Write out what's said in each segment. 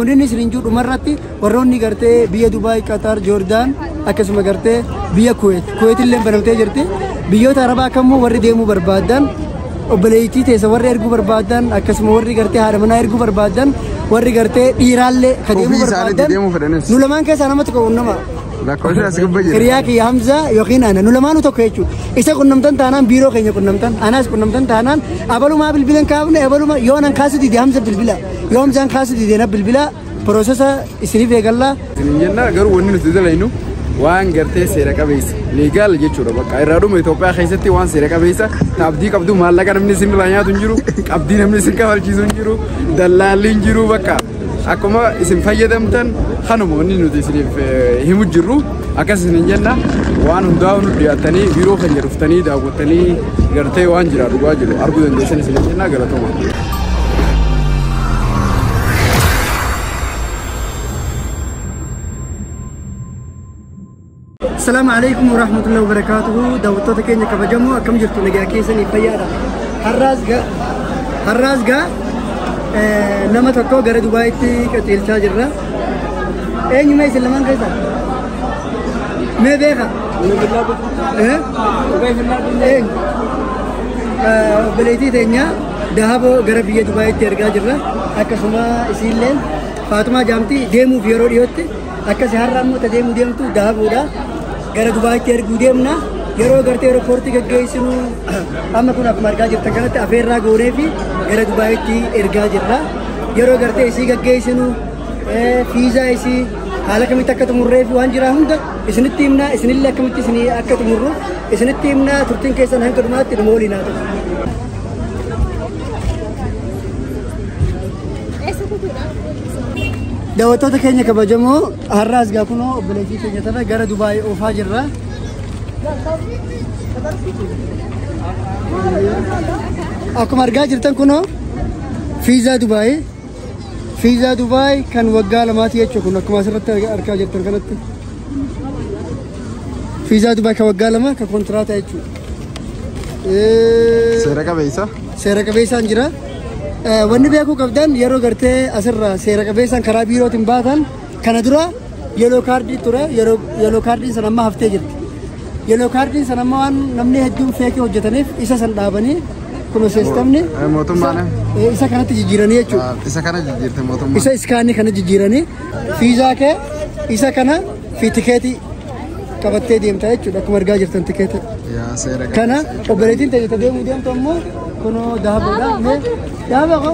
ونني سرنجو مراتي وروني قرتي بيا دبي قطر جوردان أكسم قرتي بيا كويت اللي بنوتي جرتي بيو تربا كم وري ديمو بربادن وبليتي تسوي إرجو بربادن أكسم وري قرتي هارمنا إرجو بربادن وري قرتي إيرالله خديمو بربادن نولمان كيس أنا ما تكون نما كرياكي همزة يقين أنا نولمان وتكويتشو إذا كنا نمتن تانان بيرو كينيا كنا نمتن أنا كنا نمتن تانان أبلو ما بالبلان كابن أبلو ما يوم أنا كاسو دي همزة بالبلا يوم زان كاسو دي دينا بالبلا بروسيسا إسري في قلا إنجنا قرو ونين تدلينو وان قرتي سيرك أبيس ليجال جيتشورا بقى إرادو ميتوبا خيستي وان سيرك أبيسا تابدي كابدو مالا كان من سين لانيا تنجرو أبدي نمني سين كمال جيزون جرو دلالين جرو بقى أكما اسم فايدة متن خانم ونين نتيسري في هم جرو أكاس إنجنا وان هنداو ندياتني بيرو خنجرفتني داوتني قرتي وان جرا رواجلو أربعة دندسين سنجنا قلتهم السلام عليكم ورحمة الله وبركاته دعوتك كينيا كبجمو كم جرتوا نجاكي سني فيارا هرازجا نما تكو غير دبي تي كتيل شاجرة إيه ما يسلمان كذا ما بيها إيه بليتي تانية دهابو غير بيا دبي تيرجع جرة أكسما إسيلين فاطمة جامتي ديمو فيرو ديوتي أكسهر رامو تديمو ديمتو دهابو دا gara Dubai ter gudemna yero garte airporti gaggeessinu amma kun akkuma argaa jirtan kanatti afeerraa goonee fi gara Dubai tti ergaa jirra yero garte isii gaggeessinu fiizaa isii haala kamitti akka xumurree fi waan jiraa hunda isinitti himna isinillee akkamitti isinii akka xumurru isinitti himna turtiin keessan hanga dhumaatti dhuma waliin haa ta'u. daawwattoota keenya kabajamoo har'aas gaa kunoo obboleettii keenya tana gara Dubaay oofaa jirra. Akkuma argaa jirtan kunoo fiizaa Dubaay kan waggaa lamaati jechuudha kun akkuma asirratti argaa jirtan kanatti fiizaa Dubaay kan waggaa lama kan kontiraata jechuudha. Seera qabeessaan jira. wanni beekuu qabdan yeroo gartee asirra seera qabeessaan karaa biirootiin baatan kana dura yeloo kaardii ture yeloo kaardiin san amma haftee jirti yeloo kaardiin san amma waan namni hedduun feekii hojjetaniif isa san dhaabanii kuno siistamni mootummaan isa kanatti jijjiiranii jechuudha isa kana jijjiirte mootummaan isa iskaanii kana jijjiiranii fiizaa kee isa kana fi tikeetii qabattee deemta jechuudha akkuma argaa jirtan tikeetii kana obboleettiin ta'ee deemuu deemtu ammoo kuno daabaadha daabaqo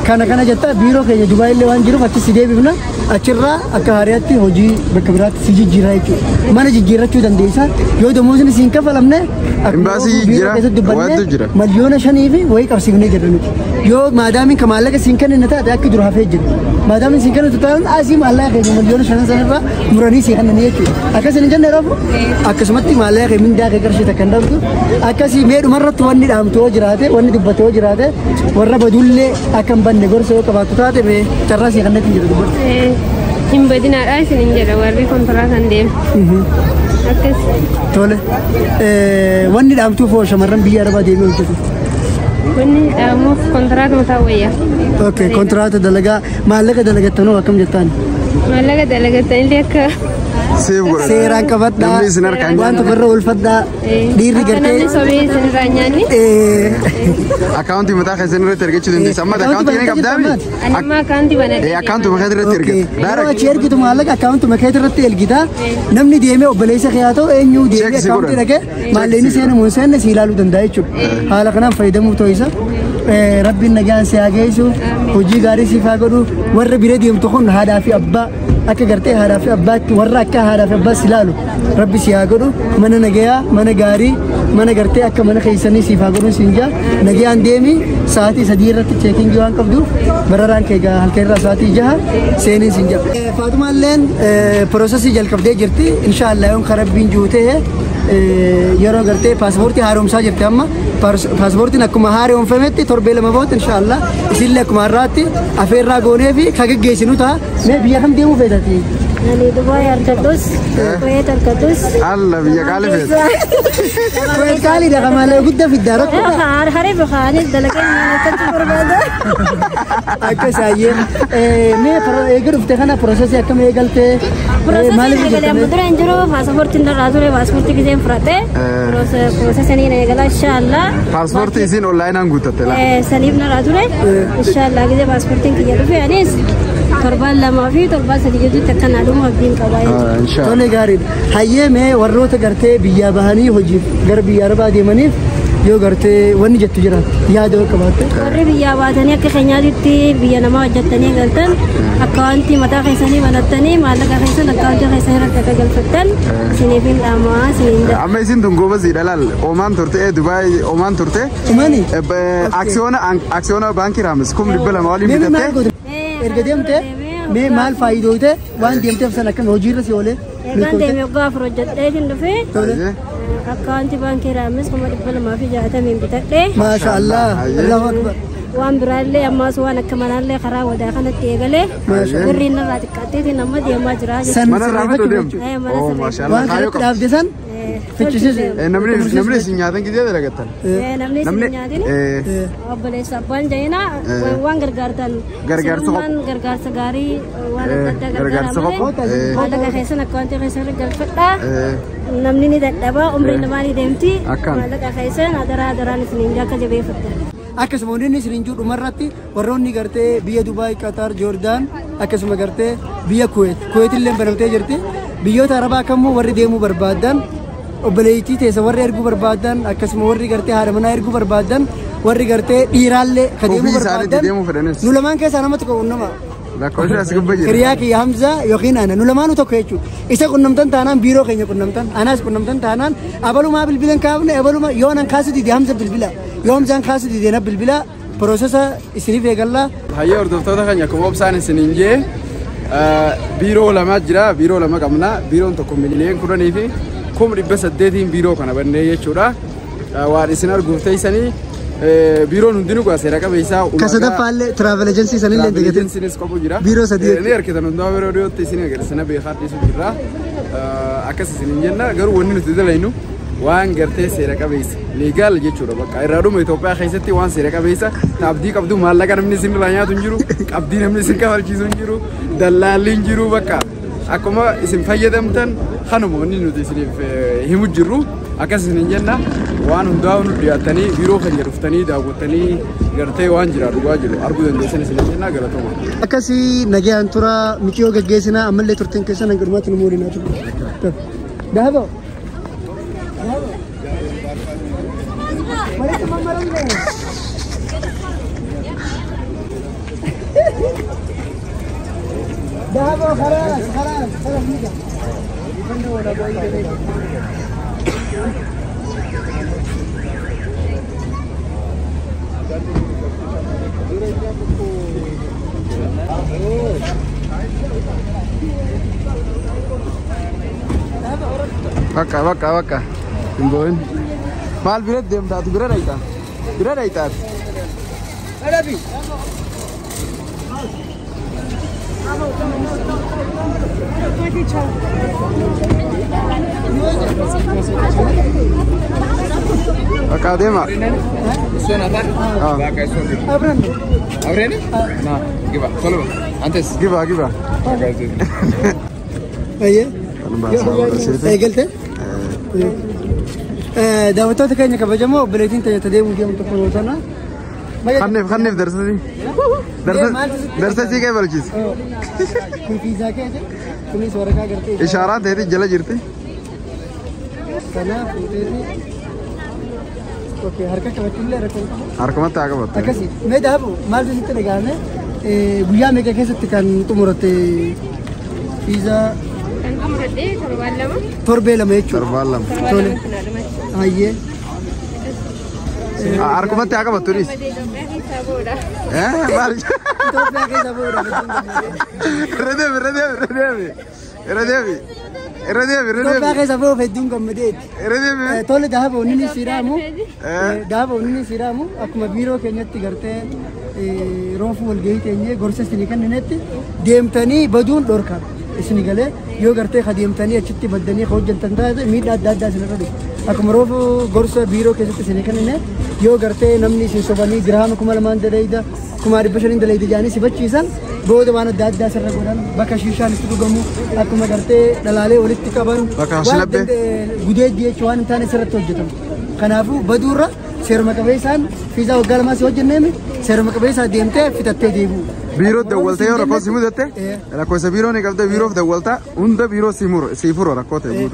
kana jetta biiroo keenya Dubaay illee waan jiruuf achi si deebifna achirraa akka haariyaatti hojii bakka biraatti si jijjiirraa jechuudha mana jijjiirrachuu dandeessa yoo damoosni siin kafalamne imbaasii jijjiirra miliyoona 5 fi wayii qabsiifnee jirra nuti yoo maadaamiin ka maallaqa siin kennina taate akka dura hafee jira maadaamiin siin kennitu taate asii maallaqa keenya miliyoona 5 sanarraa muranii si kennanii jechuudha akkasii hin jenne raafu akkasumatti maallaqa keenya mindaa kee qarshii takka hin dhabdu akkasii meedhumarratti wanni dhaamtu yoo jiraate wanni dubbatu yoo jiraate warra badullee akka hin banne gorsa yoo qabaatu taate mee carraa si kennatti hin jiru dubbatu. Hin badinaadha isin hin jedha warri kontiraataan deemu. Akkas. Tole. Wanni dhaamtuuf hoo shamarran biyya arabaa deemee hojjetu? Wanni dhaamuuf kontiraatuma ta'uu wayya. Okay, kontiraata dalagaa maallaqa dalagattanoo akkam jettaan? Maallaqa dalagattanillee akka seeraan qabadhaa waan tokkorra oolfadhaa dhiirri gartee namni sobee isinirraa nyaanni akkaawuntii mataa keessan irratti argachuu dandeessa amma akkaawuntii kana qabdaami anima akkaawuntii banadhe akkaawuntii makaa irratti ergita yeroo achi ergitu maallaqa akkaawuntii makaa irratti ergita namni deemee obboleessa kee haa ta'u eenyu deemee akkaawuntii dhaqee maallaqni seenamu hin seenne si ilaaluu danda'a jechuudha haala kanaan fayyadamuu ta'uu isa rabbiin nagaan si haa geessu hojii gaarii siif haa godhu warra bira deemtu kun haadhaa fi abbaa akka gartee haadhaa fi abbaatti warra akka haadhaa fi abbaa si ilaalu rabbi si haa godhu mana nagayaa mana gaarii mana gartee akka mana keessanii siif haa godhu siin jaa nagayaan deemi sa'aatii 3 irratti cheekingii waan qabduuf bararaan kee halkan irraa sa'aatii 6 seenii siin jaa. Faatumaalleen piroosesii jalqabdee jirti inshaallah yoon karabbiin juutee yeroo gartee paaspoortii haaromsaa jirti amma paaspoortiin akkuma haaromfametti torbee lama booda inshaallah isillee akkuma har'aatti afeerraa goonee fi ka geggeessinu ta'a mee biyya kam deemuu feetati? أنا دبي أركضوس كويت أركضوس الله بيا قال فيت كويت قالي ده كمان قد في الدار خار خريف خاني دلكين تذكر بعده أكساية مي إيجر فتحنا بروسس كم إيجلته مالك إيجل مدرن جرو باسبورت إن رازوري باسبورت كيزين فراتة بروسس أني نيجلا إن شاء الله باسبورت إزين أونلاين أنقطة تلا سليمنا رازوري إن شاء الله كذا باسبورت كيجي في أنيس تربال لما في تربال سديجو تكن علوم الدين كبايد إن شاء الله توني غاريب هاي مي وروت غرتي بيا بهاني هوجي غر بيا ربا دي منيف يو غرتي وني جت جرا يا دو كبات وري بيا باتني أك خنيا دي بيا نما جتني غلطن أكاونتي متا خيساني بنتني مالك خيسان أكاونتي خيسان ركّا غلطن سنيفين أما سنين أما إزين تنقو بس يدلال أومان ترتة دبي أومان ترتة أماني أكسيونا بانكي رامس كم ربلا مالي ميتة إرجديم ته مي مال فايدة وته وان ديم ته بسنا كم هوجي رسي وله كان ديم يوقع فروجت ده تندفع أكاونتي بانكي رامس كم ربلا ما في جاهته من بتاعه ما شاء الله الله أكبر وان برالي أما سوانا كمان اللي خرا وداخل التيجله برينا راتك كاتي نما ديم ما جرا من رافت وديم أوه ما شاء الله وان كده عبد السن نمني سنياتن كذي هذا لقتن نمني سنياتن أبلي سبان جينا وان غرغرتن غرغر سجاري وان غرغر سقط هذا كخيسنا كونتي خيسنا غرفتا نمني ندبا عمري نماني دمتي هذا كخيسنا درا نسنين جاك جبي فتا akkasuma serinju dhumarratti warroonni gartee biyya Dubai, Qatar, Jordan akkasuma gartee biyya Kuwait illee banamtee jirti. Biyyoota Arabaa kamuu warri deemuu barbaadan obboleettii teessa warri erguu barbaadan akkasuma warri gartee haadha manaa erguu barbaadan warri gartee dhiiraallee kan deemuu barbaadan nu lamaan keessaa namatti qunnama. Kiriyaa kiyya Hamza yookiin ana nu lamaanuu tokko jechuudha. Isa qunnamtan taanaan biiroo keenya qunnamtan anas qunnamtan taanaan abalumaa bilbilan kaafne abaluma yoo anan kaasu dide Hamza bilbila. يوم زان خاص دي دينا بالبلا بروسيسا إسني في قلا هيا أردفتها خن يكون وبسان سنينجي بيرو لما جرا بيرو لما كمنا بيرو تكون مليين كوراني في كم ربنا سديتين بيرو كنا بنيه يشورا وارسنا الجوفتي سني بيرو ندينو كاسيرا كبيسا كاسدا فال ترافل ايجنسي سنين اللي تجتين سنس كابو جرا بيرو سديت نير كده ندوا بيرو تيسيني كده سنة بيخاط يسوع جرا أكاس سنينجنا غير وني نتدلينو وان غرتي سيرا كبيس ليغال جيتشورا بقى يرادو ميتوبيا خيستي وان سيرا كبيسا تابدي كبدو مالك انا من سين رانيا تنجرو ابدي نمني سين كفال چيزون جيرو دلالين جيرو بقى اكما اسم فايدمتن خنمو ني نو ديسري هيمو جيرو اكاس نينجنا وان هنداو دياتني بيرو خني رفتني داغوتني غرتي وان جيرا دغاجلو ارغو دندسن سنينا غلطو اكاسي نجي انتورا ميكيو گگيسنا امل ترتن كسن غرمات نمورينا دهبو دهبوا خلاص نيجا Waka Timboin Mal biret dem datu bira raita Arabi Akadema Suena tan Baka suena Abrene Nah giba solo antes giba Aye قلت دعوتك كأنك بجمع بلاتين تجتديمو ديم تفوتنا خنف درسي كيف بالجيز في ذاك كني سوركا करते إشارات هذه جلا جرتي كنا اوكي حركه كمتله ركن حركه مت आगे बता أكاسي मैं दाबो माल भी निकले गाने गुया में कैसे तकन तुमरते pizza torbeelama jechuudha. Tole. Hayyee. Harkumatti haa qabatu dhiis. Maal? Itoophiyaa keessa bu'uura. Irra deebi. Itoophiyaa keessa bu'uuf hedduun gammadeeti. Tole daaboonni ni siraamu akkuma biiroo keenyatti gartee roofuu walgahii teenyee gorsa isinii kenninetti deemtanii baduun dhorkama. isni galee yoo gartee kadeemtanii achitti baddanii hojjetan taate miidhaa adda addaa isin irra dhufu. Akkuma roofu gorsa biiroo keessatti isin kennine yoo gartee namni isin sobanii giraama 2,000 dalayda 500 dalayda jaanii sifachiisan booda waan adda addaa sirra godhan bakka shiishaan itti dhugamu akkuma gartee dhalaalee walitti qaban gudeeddii jechuun waan hin taane sirratti hojjetamu. Kanaafuu baduurra seeruma qabeessaan fiizaa waggaa lamaa si hojjenneemi seeruma qabeessaa deemtee fitattee deebi'u. Biiroo dawwaltee yoo rakkoo si mudate lakkoofsa biiroo ni qabda biiroof dawwaltaa hunda biiroo si furu rakkoo ta'e.